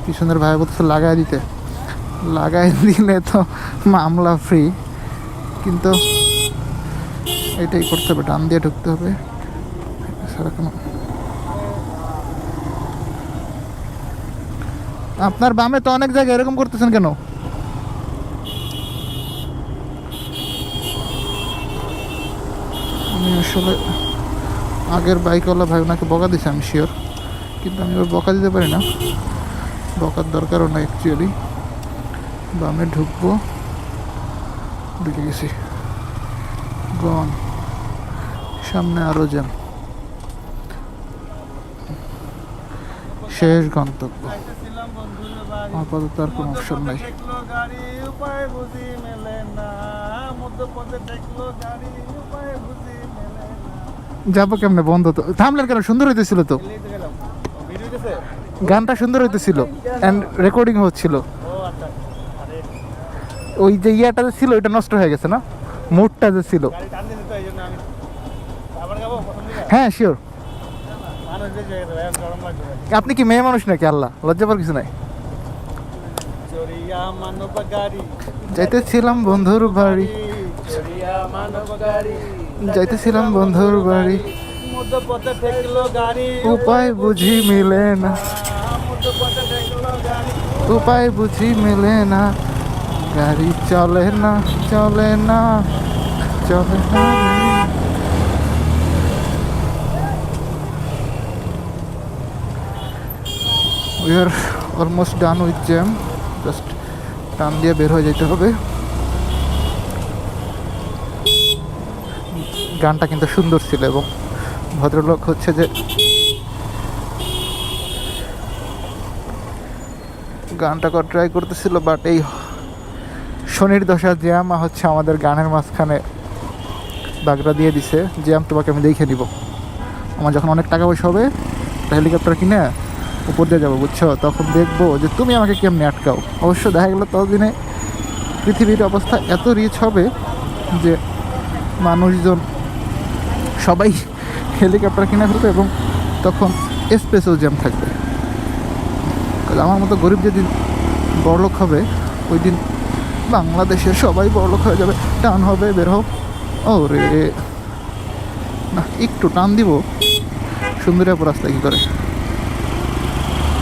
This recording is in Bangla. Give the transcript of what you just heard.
পিছনের ভাই বলছে লাগাই দিলে তো মামলা ফ্রি, কিন্তু এটাই করতে হবে, ডান দিয়ে ঢুকতে হবে। আপনার বামে তো অনেক জায়গায় এরকম করতেছেন কেন? আমি আসলে আগের বাইকওয়ালা ভাই ওনাকে বকা দিছে, আমি শিওর, কিন্তু আমি ওর বকা দিতে পারি না, বকার দরকারও না অ্যাকচুয়ালি। বামে ঢুকবো, ঢুকে গেছি, গন, সামনে আরো জ্যাম, শেষ গন্তব্য, আপাতত আর কোনো অপশন নাই। যাবো কেমনে, বন্ধ তো, থামলেন কেন? সুন্দর হইতেছিল তো, গানটা সুন্দর হইতেছিল অ্যান্ড রেকর্ডিং হচ্ছিল। ওই যে ইয়াটা যে ছিল ওইটা নষ্ট হয়ে গেছে না, মুডটা যে ছিল। হ্যাঁ শিওর। আপনি কি মেয়ে মানুষ নাকি? আল্লাহ, লজ্জা পাওয়ার কিছু নাই। যাইতেছিলাম বন্ধুর বাড়ি, যাইতেছিলাম বন্ধুর বাড়ি, উপায় বুঝি মিলে না, উপায় বুঝি মিলে না, গাড়ি চলে না চলে না চলে না। We are almost done with jam, just টান দিয়ে বের হয়ে যেতে হবে। গানটা কিন্তু সুন্দর ছিল এবং ভদ্রলোক হচ্ছে যে গানটা ট্রাই করতেছিল, বাট এই শনির দশা জ্যাম হচ্ছে আমাদের গানের মাঝখানে বাগড়া দিয়ে দিছে। জ্যাম তোমাকে আমি দেখে নিব, আমার যখন অনেক টাকা পয়সা হবে হেলিকপ্টার কিনে উপর দিয়ে যাবো, বুঝছো? তখন দেখবো যে তুমি আমাকে কেমনি আটকাও। অবশ্য দেখা গেলো ততদিনে পৃথিবীর অবস্থা এত রিচ হবে যে মানুষজন সবাই হেলিকপ্টার কিনে ফেলবে এবং তখন স্পেসও জ্যাম থাকবে। আমার মতো গরিব যেদিন বড়লোক হবে ওই দিন বাংলাদেশের সবাই বড়লোক হয়ে যাবে, টান হবে, বের হোক। ও রে না, একটু টান দিব, সুন্দরী রাস্তা কী করে।